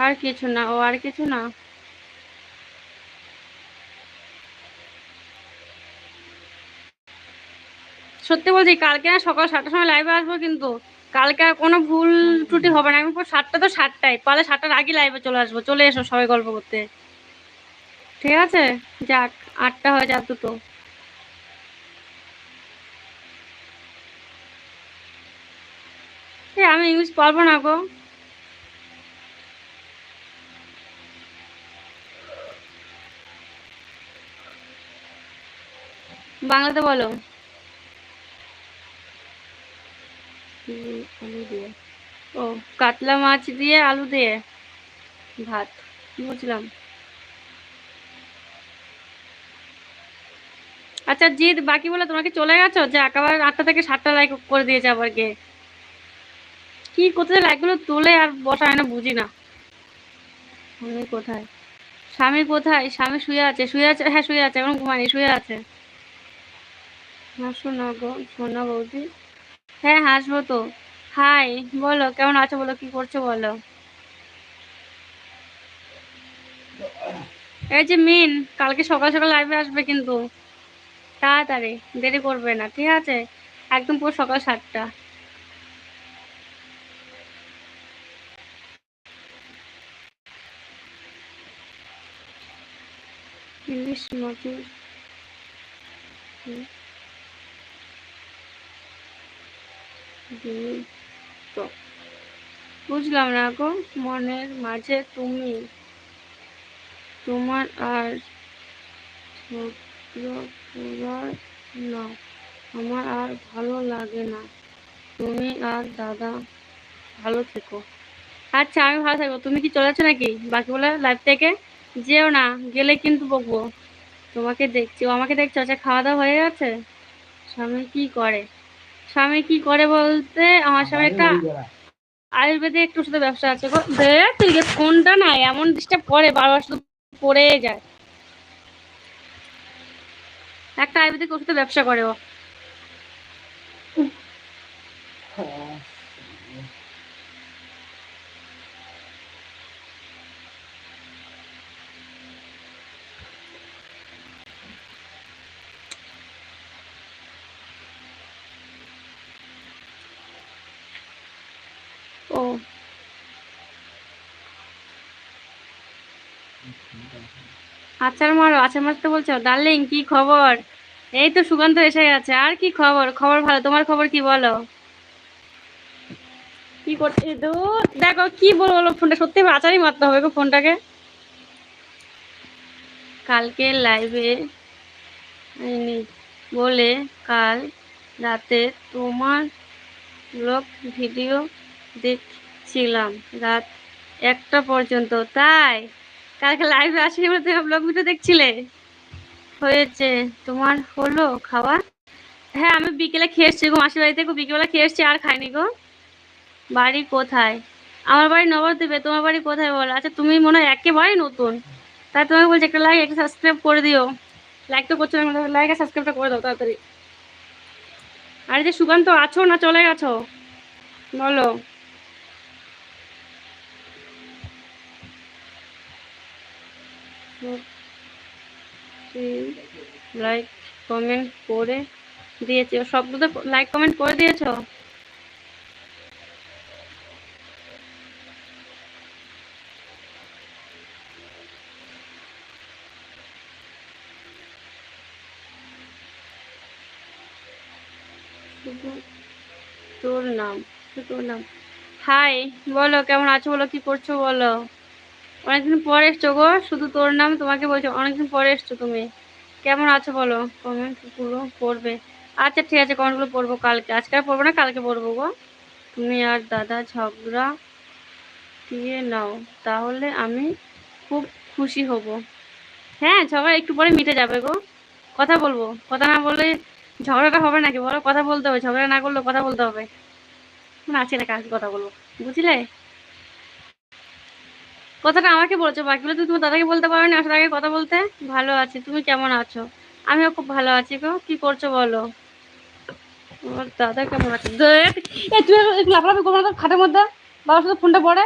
আর কিছু না, ও আর কিছু না। সত্যি বলছি, কালকে না সকাল 7টার সময় লাইভে আসবো, কিন্তু কালকে আর কোনো ভুল ত্রুটি হবে না। আমি 7টা তো 7টায়, পারলে 7টার আগে লাইভে চলে আসবো। চলে এসো সবাই গল্প করতে, ঠিক আছে? যাক, 8টা হয়ে যাক দুটো। আমি ইংলিশ পারবো না গো। বাংলাতে বলো। আলু দিয়ে, ও কাতলা মাছ দিয়ে আলু দিয়ে ভাত, বুঝলাম। আচ্ছা জিৎ, বাকি বলে তোমাকে চলে গেছো যে একেবারে 8টা থেকে 7টা লাইক করে দিয়েছে আবার কে? কি কোথায় লাইকগুলো তুলে আর বসায় না, বুঝি না। স্বামী কোথায়? স্বামী কোথায়? স্বামী শুয়ে আছে, শুয়ে আছে, হ্যাঁ শুয়ে আছে, এখন ঘুমায়নি, শুয়ে আছে। হাসো না গো সোনা বৌদি। হ্যাঁ হাসবো তো। হাই, বলো কেমন আছো, বলো কি করছো বলো। এই যে মিন, কালকে সকাল সকাল লাইভে আসবে কিন্তু তাড়াতাড়ি, দেরি করবে না, ঠিক আছে? একদম পুরো সকাল 7টা। ইলিশ মাছের টক, বুঝলাম না গো। মনের মাঝে তুমি, তোমার আর না, আমার আর ভালো লাগে না। তুমি আর দাদা ভালো থেকো। আচ্ছা আমি ভালো থাকবো, তুমি কি চলে যাচ্ছ নাকি বাকি বলে লাইভ থেকে? যেও না, গেলে কিন্তু বকবো। তোমাকে দেখছি, ও আমাকে দেখছো। আচ্ছা খাওয়া দাওয়া হয়ে গেছে? স্বামী কি করে? স্বামী কি করে বলতে, আমার স্বামী একটা আয়ুর্বেদিক একটু শুধু ব্যবসা আছে গো। তুই ফোনটা না এমন ডিস্টার্ব করে, বারবার শুধু পড়ে যায়। একটা আয়ুর্বেদিক ওষুধের ব্যবসা করে ও। ও আচার মারো, আচার মারতে বলছো? ডার্লিং কি খবর? এই তো সুগন্ধ এসে গেছে। আর কি খবর? খবর ভালো, তোমার খবর কি বলো? কি করছে তো? দেখো কি বলবো, ফোনটা সত্যি আচারই মারতে হবে গো ফোনটাকে। কালকে লাইভে বলে কাল রাতে তোমার ব্লগ ভিডিও দেখছিলাম রাত 1টা পর্যন্ত। তাই? কালকে লাইভে আসিনি বলে তুমি ব্লগ ভিডিও দেখছিলে? হয়েছে, তোমার হলো খাওয়া? হ্যাঁ আমি বিকেলে খেয়ে এসছি গো, মাসির বাড়িতে গো, বিকেলে খেয়ে এসছি, আর খাইনি গো। বাড়ি কোথায়? আমার বাড়ি নবদ্বীপে। তোমার বাড়ি কোথায় বলো? আচ্ছা তুমি মনে হয় একেবারে নতুন, তাই তোমাকে বলছি একটা লাইক একটা সাবস্ক্রাইব করে দিও। লাইক তো করছো না, লাইক আর সাবস্ক্রাইবটা করে দাও তাড়াতাড়ি। আর এই যে সুকান্ত, আছো না চলে গেছো বলো। লাইক কমেন্ট করে দিয়েছো, সব তো লাইক কমেন্ট করে দিয়েছো। শুধু তোর নাম, শুধু তোর নাম। হাই, বলো কেমন আছো, বলো কি করছো বলো। অনেকদিন পরে এসছো গো, শুধু তোর নাম তোমাকে বলছো, অনেকদিন পরে এসছো তুমি। কেমন আছো বলো, কমেন্ট গুলো পড়বে। আচ্ছা ঠিক আছে, কমেন্ট গুলো পড়বো কালকে, আজকে আর পড়বো না, কালকে পড়বো গো। তুমি আর দাদা ঝগড়া দিয়ে নাও, তাহলে আমি খুব খুশি হব। হ্যাঁ ঝগড়া একটু পরে মিটে যাবে গো। কথা বলবো, কথা না বললে ঝগড়াটা হবে নাকি বলো? কথা বলতে হবে, ঝগড়া না করলেও কথা বলতে হবে। আছে না কাকে কথা বলবো, বুঝলে? কথাটা আমাকে বলছো, বাকিগুলো তুমি তোমার দাদাকে বলতে পারো না আসার আগে কথা বলতে। ভালো আছি, তুমি কেমন আছো? আমিও খুব ভালো আছি গো। কি করছো বলো? আমার দাদা কেমন আছে? তুই লাফালাফি করবো না তো খাটের মধ্যে, বাবার সাথে ফোনটা পড়ে।